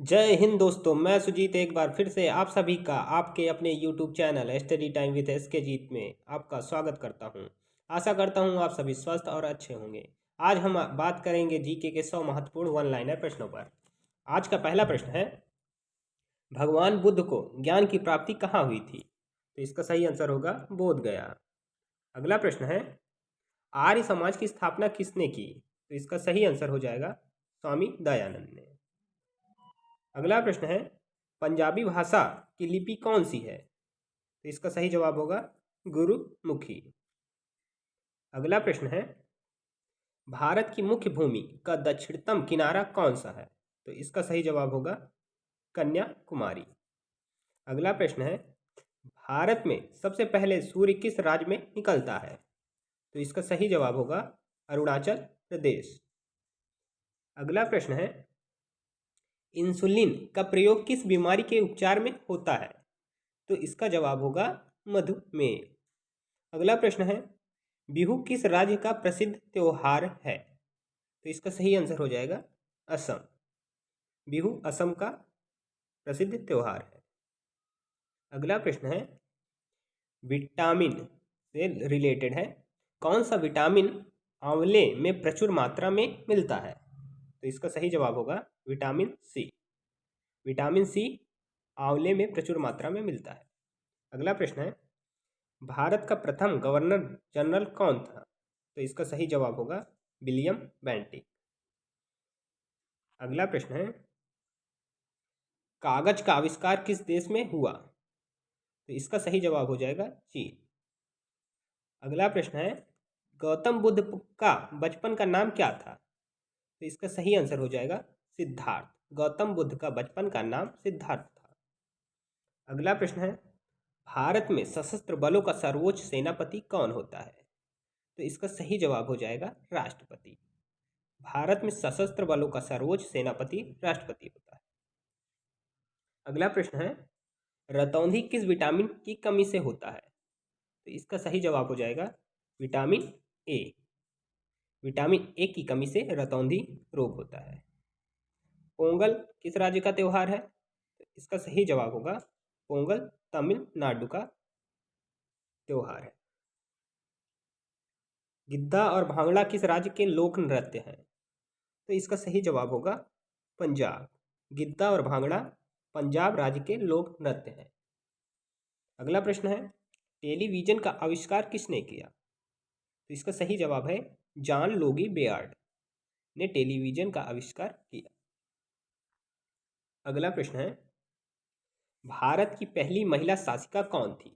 जय हिंद दोस्तों। मैं सुजीत एक बार फिर से आप सभी का आपके अपने YouTube channel study time with SK Jeet में आपका स्वागत करता हूं। आशा करता हूं आप सभी स्वस्थ और अच्छे होंगे। आज हम बात करेंगे जीके के 100 महत्वपूर्ण वन लाइनर प्रश्नों पर। आज का पहला प्रश्न है, भगवान बुद्ध को ज्ञान की प्राप्ति कहाँ हुई थी? तो इसका सही आंसर होगा बोध गया। अगला प्रश्न है, आर्य समाज की स्थापना किसने की? तो इसका सही आंसर हो जाएगा स्वामी दयानंद ने। अगला प्रश्न है, पंजाबी भाषा की लिपि कौन सी है? तो इसका सही जवाब होगा गुरुमुखी। अगला प्रश्न है, भारत की मुख्य भूमि का दक्षिणतम किनारा कौन सा है? तो इसका सही जवाब होगा कन्याकुमारी। अगला प्रश्न है, भारत में सबसे पहले सूर्य किस राज्य में निकलता है? तो इसका सही जवाब होगा अरुणाचल प्रदेश। अगला प्रश्न है, इंसुलिन का प्रयोग किस बीमारी के उपचार में होता है? तो इसका जवाब होगा मधुमेह। अगला प्रश्न है, बिहू किस राज्य का प्रसिद्ध त्योहार है? तो इसका सही आंसर हो जाएगा असम। बिहू असम का प्रसिद्ध त्योहार है। अगला प्रश्न है, विटामिन से रिलेटेड है, कौन सा विटामिन आंवले में प्रचुर मात्रा में मिलता है? तो इसका सही जवाब होगा विटामिन सी। विटामिन सी आंवले में प्रचुर मात्रा में मिलता है। अगला प्रश्न है, भारत का प्रथम गवर्नर जनरल कौन था? तो इसका सही जवाब होगा विलियम बेंटिक। अगला प्रश्न है, कागज का आविष्कार किस देश में हुआ? तो इसका सही जवाब हो जाएगा चीन। अगला प्रश्न है, गौतम बुद्ध का बचपन का नाम क्या था? तो इसका सही आंसर हो जाएगा सिद्धार्थ। गौतम बुद्ध का बचपन का नाम सिद्धार्थ था। अगला प्रश्न है, भारत में सशस्त्र बलों का सर्वोच्च सेनापति कौन होता है? तो इसका सही जवाब हो जाएगा राष्ट्रपति। भारत में सशस्त्र बलों का सर्वोच्च सेनापति राष्ट्रपति होता है। अगला प्रश्न है, रतौंधी किस विटामिन की कमी से होता है? तो इसका सही जवाब हो जाएगा विटामिन ए। विटामिन ए की कमी से रतौंधी रोग होता है। पोंगल किस राज्य का त्योहार है? तो इसका सही जवाब होगा पोंगल तमिलनाडु का त्योहार है। गिद्धा और भांगड़ा किस राज्य के लोक नृत्य हैं? तो इसका सही जवाब होगा पंजाब। गिद्धा और भांगड़ा पंजाब राज्य के लोक नृत्य हैं। अगला प्रश्न है, टेलीविजन का आविष्कार किसने किया? तो इसका सही जवाब है जॉन लोगी बेयार्ड ने टेलीविजन का आविष्कार किया। अगला प्रश्न है, भारत की पहली महिला शासिका कौन थी?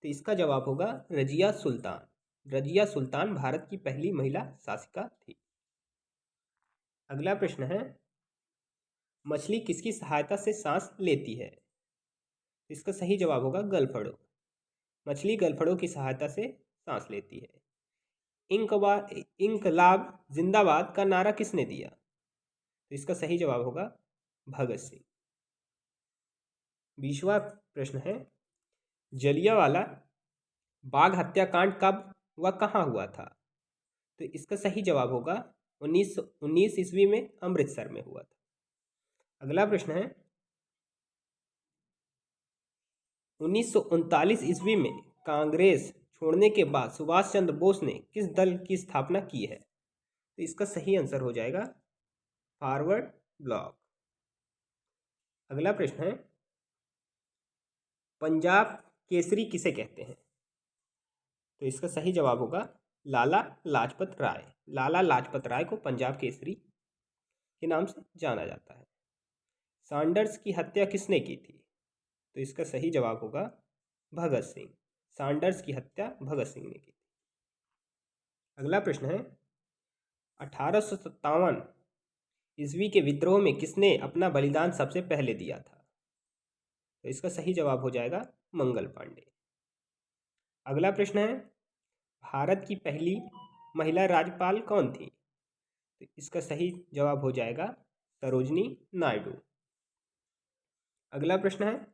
तो इसका जवाब होगा रजिया सुल्तान। रजिया सुल्तान भारत की पहली महिला शासिका थी। अगला प्रश्न है, मछली किसकी सहायता से सांस लेती है? इसका सही जवाब होगा गलफड़ों। मछली गलफड़ों की सहायता से सांस लेती है। इंकलाब जिंदाबाद का नारा किसने दिया? तो इसका सही जवाब होगा भगत सिंह। 20वां प्रश्न है, जलियांवाला बाग हत्याकांड कब व कहाँ हुआ था? तो इसका सही जवाब होगा 1919 ईस्वी में अमृतसर में हुआ था। अगला प्रश्न है, 1939 ईस्वी में कांग्रेस छोड़ने के बाद सुभाष चंद्र बोस ने किस दल की स्थापना की है? तो इसका सही आंसर हो जाएगा फॉरवर्ड ब्लॉक। अगला प्रश्न है, पंजाब केसरी किसे कहते हैं? तो इसका सही जवाब होगा लाला लाजपत राय। लाला लाजपत राय को पंजाब केसरी के नाम से जाना जाता है। सैंडर्स की हत्या किसने की थी? तो इसका सही जवाब होगा भगत सिंह। सैंडर्स की हत्या भगत सिंह ने की थी। अगला प्रश्न है, 1857 ईस्वी के विद्रोह में किसने अपना बलिदान सबसे पहले दिया था? तो इसका सही जवाब हो जाएगा मंगल पांडे। अगला प्रश्न है, भारत की पहली महिला राज्यपाल कौन थी? तो इसका सही जवाब हो जाएगा सरोजनी नायडू। अगला प्रश्न है,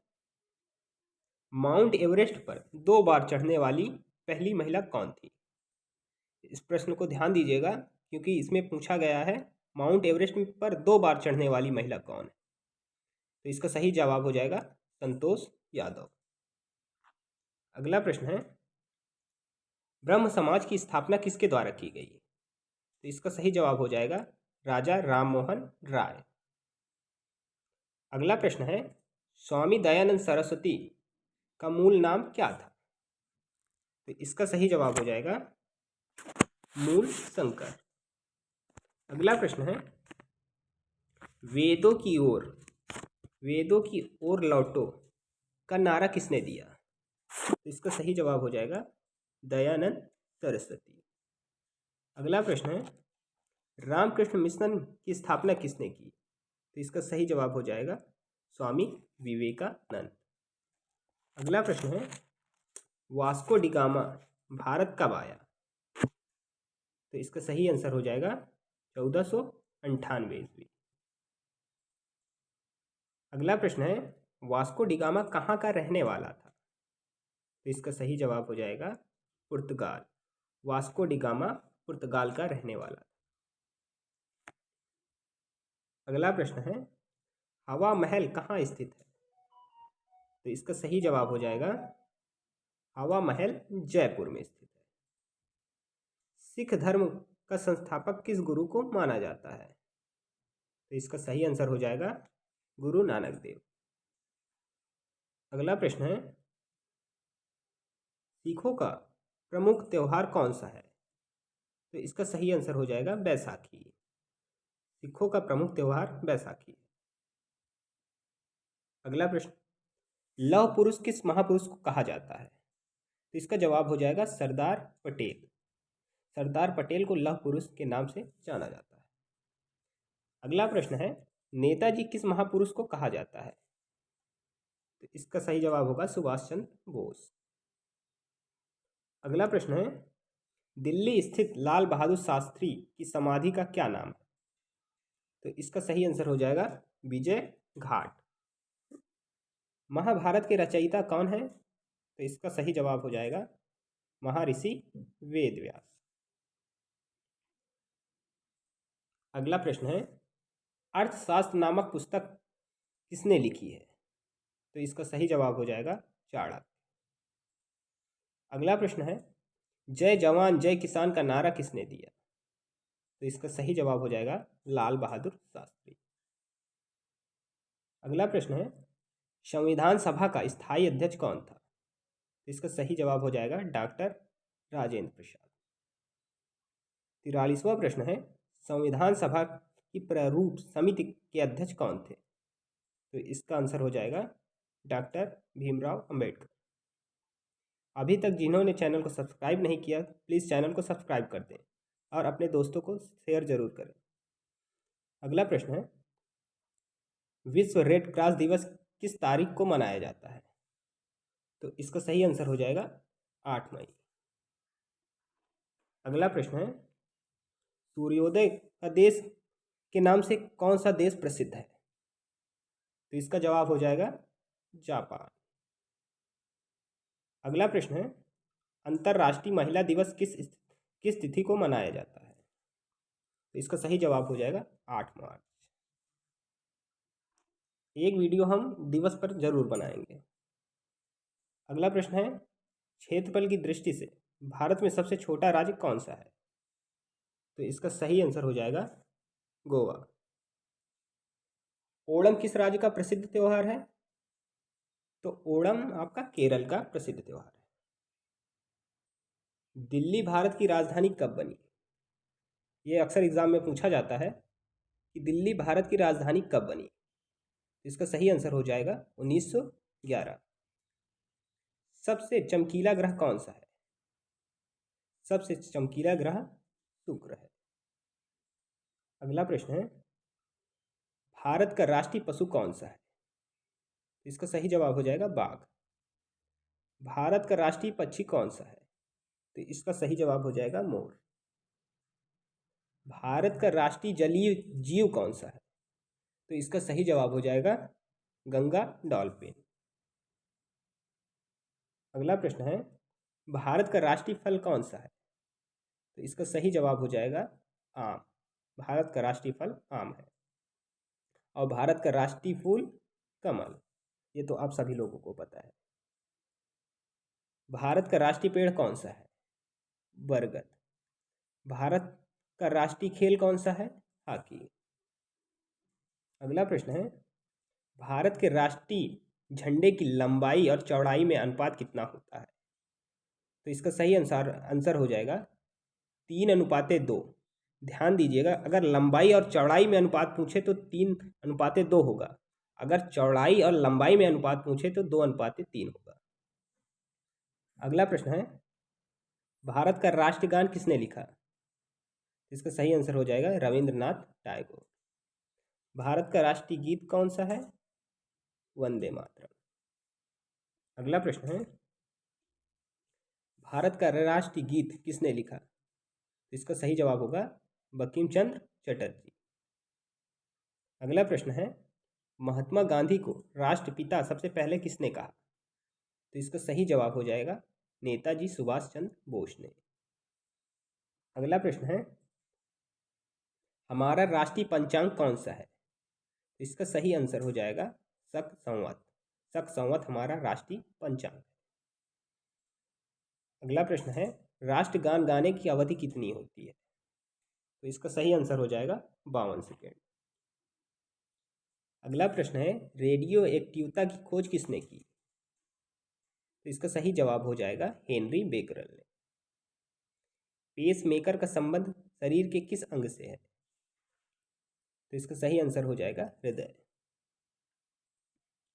माउंट एवरेस्ट पर 2 बार चढ़ने वाली पहली महिला कौन थी? इस प्रश्न को ध्यान दीजिएगा क्योंकि इसमें पूछा गया है माउंट एवरेस्ट पर 2 बार चढ़ने वाली महिला कौन है। तो इसका सही जवाब हो जाएगा संतोष यादव। अगला प्रश्न है, ब्रह्म समाज की स्थापना किसके द्वारा की गई? तो इसका सही जवाब हो जाएगा राजा राममोहन राय। अगला प्रश्न है, स्वामी दयानंद सरस्वती का मूल नाम क्या था? तो इसका सही जवाब हो जाएगा मूल शंकर। अगला प्रश्न है, वेदों की ओर लौटो का नारा किसने दिया? तो इसका सही जवाब हो जाएगा दयानंद सरस्वती। अगला प्रश्न है, रामकृष्ण मिशन की स्थापना किसने की? तो इसका सही जवाब हो जाएगा स्वामी विवेकानंद। अगला प्रश्न है, वास्को डी गामा भारत कब आया? तो इसका सही आंसर हो जाएगा 1498 ईस्वी। अगला प्रश्न है, वास्को डी गामा कहाँ का रहने वाला था? तो इसका सही जवाब हो जाएगा पुर्तगाल। वास्को डी गामा पुर्तगाल का रहने वाला था। अगला प्रश्न है, हवा महल कहाँ स्थित है? तो इसका सही जवाब हो जाएगा हवा महल जयपुर में स्थित है। सिख धर्म का संस्थापक किस गुरु को माना जाता है? तो इसका सही आंसर हो जाएगा गुरु नानक देव। अगला प्रश्न है, सिखों का प्रमुख त्योहार कौन सा है? तो इसका सही आंसर हो जाएगा बैसाखी। सिखों का प्रमुख त्योहार बैसाखी है। अगला प्रश्न, लौह पुरुष किस महापुरुष को कहा जाता है? तो इसका जवाब हो जाएगा सरदार पटेल। सरदार पटेल को लौह पुरुष के नाम से जाना जाता है। अगला प्रश्न है, नेताजी किस महापुरुष को कहा जाता है? तो इसका सही जवाब होगा सुभाष चंद्र बोस। अगला प्रश्न है, दिल्ली स्थित लाल बहादुर शास्त्री की समाधि का क्या नाम है? तो इसका सही आंसर हो जाएगा विजय घाट। महाभारत के रचयिता कौन है? तो इसका सही जवाब हो जाएगा महर्षि वेदव्यास। अगला प्रश्न है, अर्थशास्त्र नामक पुस्तक किसने लिखी है? तो इसका सही जवाब हो जाएगा चाणक्य। अगला प्रश्न है, जय जवान जय किसान का नारा किसने दिया? तो इसका सही जवाब हो जाएगा लाल बहादुर शास्त्री। अगला प्रश्न है, संविधान सभा का स्थायी अध्यक्ष कौन था? तो इसका सही जवाब हो जाएगा डॉक्टर राजेंद्र प्रसाद। 43वां प्रश्न है, संविधान सभा की प्रारूप समिति के अध्यक्ष कौन थे? तो इसका आंसर हो जाएगा डॉक्टर भीमराव अंबेडकर। अभी तक जिन्होंने चैनल को सब्सक्राइब नहीं किया, प्लीज़ चैनल को सब्सक्राइब कर दें और अपने दोस्तों को शेयर जरूर करें। अगला प्रश्न है, विश्व रेड क्रॉस दिवस किस तारीख को मनाया जाता है? तो इसका सही आंसर हो जाएगा 8 मई। अगला प्रश्न है, सूर्योदय का देश के नाम से कौन सा देश प्रसिद्ध है? तो इसका जवाब हो जाएगा जापान। अगला प्रश्न है, अंतर्राष्ट्रीय महिला दिवस किस तिथि को मनाया जाता है? तो इसका सही जवाब हो जाएगा 8 मार्च। एक वीडियो हम दिवस पर जरूर बनाएंगे। अगला प्रश्न है, क्षेत्रफल की दृष्टि से भारत में सबसे छोटा राज्य कौन सा है? तो इसका सही आंसर हो जाएगा गोवा। ओणम किस राज्य का प्रसिद्ध त्योहार है? तो ओणम आपका केरल का प्रसिद्ध त्योहार है। दिल्ली भारत की राजधानी कब बनी? ये अक्सर एग्जाम में पूछा जाता है कि दिल्ली भारत की राजधानी कब बनी। इसका सही आंसर हो जाएगा 1911। सबसे चमकीला ग्रह कौन सा है? सबसे चमकीला ग्रह शुक्र है। अगला प्रश्न है, भारत का राष्ट्रीय पशु कौन सा है? इसका सही जवाब हो जाएगा बाघ। भारत का राष्ट्रीय पक्षी कौन सा है? तो इसका सही जवाब हो जाएगा मोर। भारत का राष्ट्रीय जलीय जीव कौन सा है? तो इसका सही जवाब हो जाएगा गंगा डॉल्फिन। अगला प्रश्न है, भारत का राष्ट्रीय फल कौन सा है? तो इसका सही जवाब हो जाएगा आम। भारत का राष्ट्रीय फल आम है। और भारत का राष्ट्रीय फूल कमल। ये तो आप सभी लोगों को पता है। भारत का राष्ट्रीय पेड़ कौन सा है? बरगद। भारत का राष्ट्रीय खेल कौन सा है? हॉकी। अगला प्रश्न है, भारत के राष्ट्रीय झंडे की लंबाई और चौड़ाई में अनुपात कितना होता है? तो इसका सही आंसर हो जाएगा 3:2। ध्यान दीजिएगा, अगर लंबाई और चौड़ाई में अनुपात पूछे तो 3:2 होगा। अगर चौड़ाई और लंबाई में अनुपात पूछे तो 2:3 होगा। अगला प्रश्न है, भारत का राष्ट्रगान किसने लिखा? इसका सही आंसर हो जाएगा रविंद्रनाथ टैगोर। भारत का राष्ट्रीय गीत कौन सा है? वंदे मातरम। अगला प्रश्न है, भारत का राष्ट्रीय गीत किसने लिखा? इसका सही जवाब होगा बंकिम चंद्र चटर्जी। अगला प्रश्न है, महात्मा गांधी को राष्ट्रपिता सबसे पहले किसने कहा? तो इसका सही जवाब हो जाएगा नेताजी सुभाष चंद्र बोस ने। अगला प्रश्न है, हमारा राष्ट्रीय पंचांग कौन सा है? तो इसका सही आंसर हो जाएगा शक संवत। शक संवत हमारा राष्ट्रीय पंचांग है। अगला प्रश्न है, राष्ट्रगान गाने की अवधि कितनी होती है? तो इसका सही आंसर हो जाएगा 52 सेकेंड। अगला प्रश्न है, रेडियो एक्टिवता की खोज किसने की? तो इसका सही जवाब हो जाएगा हेनरी बेकरल ने। पेस मेकर का संबंध शरीर के किस अंग से है? तो इसका सही आंसर हो जाएगा हृदय।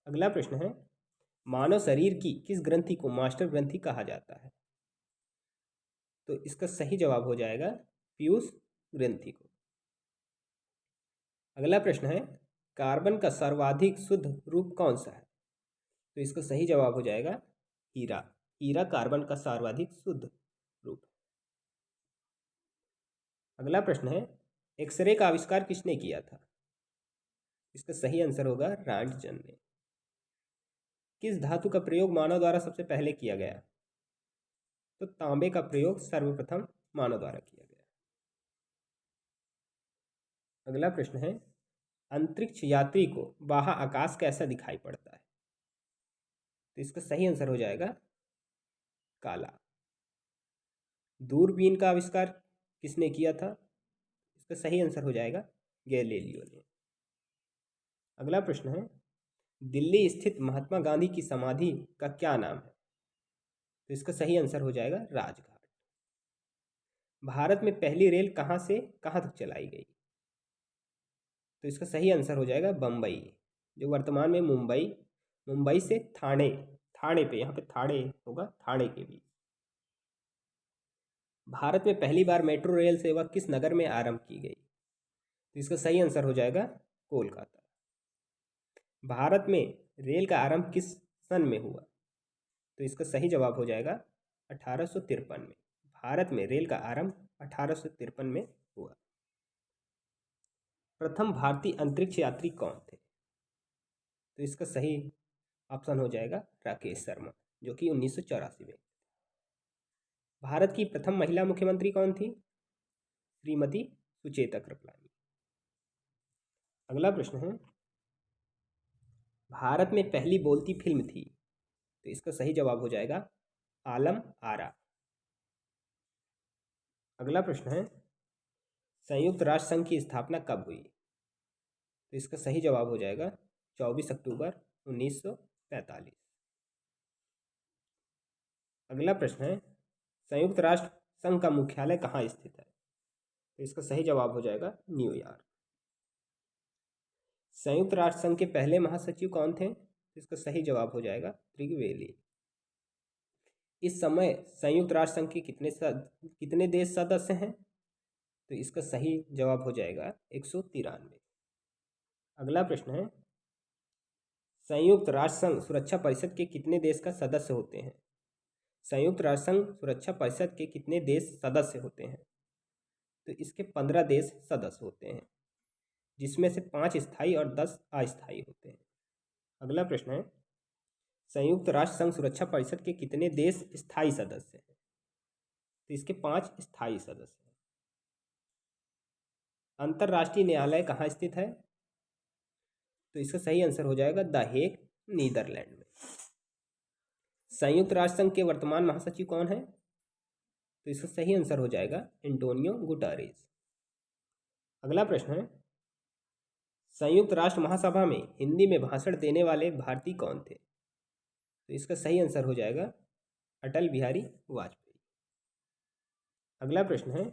अगला प्रश्न है, मानव शरीर की किस ग्रंथि को मास्टर ग्रंथि कहा जाता है? तो इसका सही जवाब हो जाएगा पीयूष ग्रंथि को। अगला प्रश्न है, कार्बन का सर्वाधिक शुद्ध रूप कौन सा है? तो इसका सही जवाब हो जाएगा हीरा। हीरा कार्बन का सर्वाधिक शुद्ध रूप। अगला प्रश्न है, एक्सरे का आविष्कार किसने किया था? इसका सही आंसर होगा रांटजन ने। किस धातु का प्रयोग मानव द्वारा सबसे पहले किया गया? तो तांबे का प्रयोग सर्वप्रथम मानव द्वारा किया गया। अगला प्रश्न है, अंतरिक्ष यात्री को बाह्य आकाश कैसा दिखाई पड़ता है? तो इसका सही आंसर हो जाएगा काला। दूरबीन का आविष्कार किसने किया था? इसका सही आंसर हो जाएगा गैलीलियो ने। अगला प्रश्न है, दिल्ली स्थित महात्मा गांधी की समाधि का क्या नाम है? तो इसका सही आंसर हो जाएगा राजघाट। भारत में पहली रेल कहाँ से कहाँ तक चलाई गई? तो इसका सही आंसर हो जाएगा बम्बई, जो वर्तमान में मुंबई से थाने पे, यहाँ पे थाने होगा, थाने के बीच। भारत में पहली बार मेट्रो रेल सेवा किस नगर में आरंभ की गई? तो इसका सही आंसर हो जाएगा कोलकाता। भारत में रेल का आरंभ किस सन में हुआ? तो इसका सही जवाब हो जाएगा 1853 में। भारत में रेल का आरंभ 1853 में हुआ। प्रथम भारतीय अंतरिक्ष यात्री कौन थे? तो इसका सही ऑप्शन हो जाएगा राकेश शर्मा, जो कि 1984 में। भारत की प्रथम महिला मुख्यमंत्री कौन थी? श्रीमती सुचेता कृपलानी। अगला प्रश्न है, भारत में पहली बोलती फिल्म थी? तो इसका सही जवाब हो जाएगा आलम आरा। अगला प्रश्न है, संयुक्त राष्ट्र संघ की स्थापना कब हुई? तो इसका सही जवाब हो जाएगा 24 अक्टूबर 1945। अगला प्रश्न है, संयुक्त राष्ट्र संघ का मुख्यालय कहाँ स्थित है? तो इसका सही जवाब हो जाएगा न्यूयॉर्क। संयुक्त राष्ट्र संघ के पहले महासचिव कौन थे? तो इसका सही जवाब हो जाएगा त्रिवेली। इस समय संयुक्त राष्ट्र संघ के कितने देश सदस्य हैं? तो इसका सही जवाब हो जाएगा 193। अगला प्रश्न है, संयुक्त राष्ट्र संघ सुरक्षा परिषद के कितने देश का सदस्य होते हैं? संयुक्त राष्ट्र संघ सुरक्षा परिषद के कितने देश सदस्य होते हैं? तो इसके 15 देश सदस्य होते हैं, जिसमें से 5 स्थायी और 10 अस्थायी होते हैं। अगला प्रश्न है, संयुक्त राष्ट्र संघ सुरक्षा परिषद के कितने देश स्थायी सदस्य हैं? तो इसके 5 स्थायी सदस्य हैं। अंतर्राष्ट्रीय न्यायालय कहाँ स्थित है? तो इसका सही आंसर हो जाएगा द हेग, नीदरलैंड में। संयुक्त राष्ट्र संघ के वर्तमान महासचिव कौन है? तो इसका सही आंसर हो जाएगा एंटोनियो गुटारेस। अगला प्रश्न है, संयुक्त राष्ट्र महासभा में हिंदी में भाषण देने वाले भारतीय कौन थे? तो इसका सही आंसर हो जाएगा अटल बिहारी वाजपेयी। अगला प्रश्न है,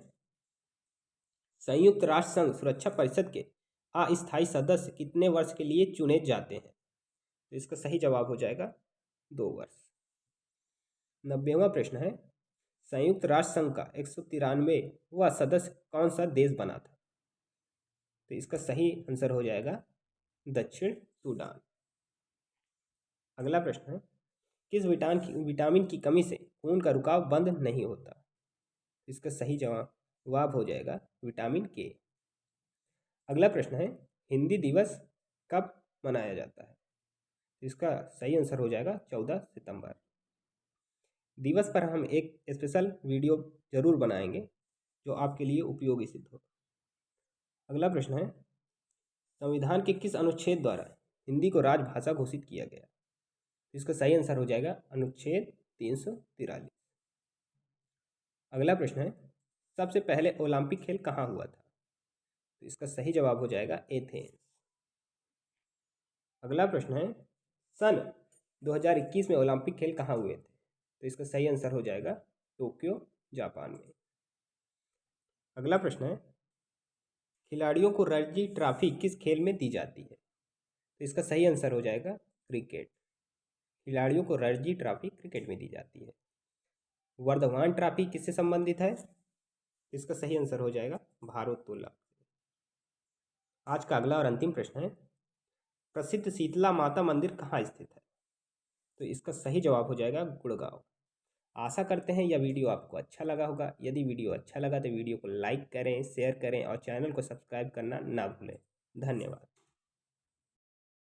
संयुक्त राष्ट्र संघ सुरक्षा परिषद के अस्थायी सदस्य कितने वर्ष के लिए चुने जाते हैं? तो इसका सही जवाब हो जाएगा 2 वर्ष। 90वां प्रश्न है, संयुक्त राष्ट्र संघ का 193वां सदस्य कौन सा देश बना था? तो इसका सही आंसर हो जाएगा दक्षिण सूडान। अगला प्रश्न है, किस विटामिन की कमी से खून का रुकाव बंद नहीं होता? इसका सही जवाब हो जाएगा विटामिन के। अगला प्रश्न है, हिंदी दिवस कब मनाया जाता है? इसका सही आंसर हो जाएगा 14 सितंबर। दिवस पर हम एक स्पेशल वीडियो जरूर बनाएंगे जो आपके लिए उपयोगी सिद्ध हो। अगला प्रश्न है, संविधान के किस अनुच्छेद द्वारा हिंदी को राजभाषा घोषित किया गया? इसका सही आंसर हो जाएगा अनुच्छेद 343। अगला प्रश्न है, सबसे पहले ओलंपिक खेल कहाँ हुआ था? तो इसका सही जवाब हो जाएगा एथेंस। अगला प्रश्न है, सन 2021 में ओलंपिक खेल कहाँ हुए थे? तो इसका सही आंसर हो जाएगा टोक्यो, जापान में। अगला प्रश्न है, खिलाड़ियों को रणजी ट्रॉफी किस खेल में दी जाती है? तो इसका सही आंसर हो जाएगा क्रिकेट। खिलाड़ियों को रणजी ट्रॉफी क्रिकेट में दी जाती है। वर्धमान ट्रॉफी किससे संबंधित है? इसका सही आंसर हो जाएगा भारोत्तोलक। आज का अगला और अंतिम प्रश्न है, प्रसिद्ध शीतला माता मंदिर कहाँ स्थित है? तो इसका सही जवाब हो जाएगा गुड़गांव। आशा करते हैं यह वीडियो आपको अच्छा लगा होगा। यदि वीडियो अच्छा लगा तो वीडियो को लाइक करें, शेयर करें और चैनल को सब्सक्राइब करना ना भूलें। धन्यवाद।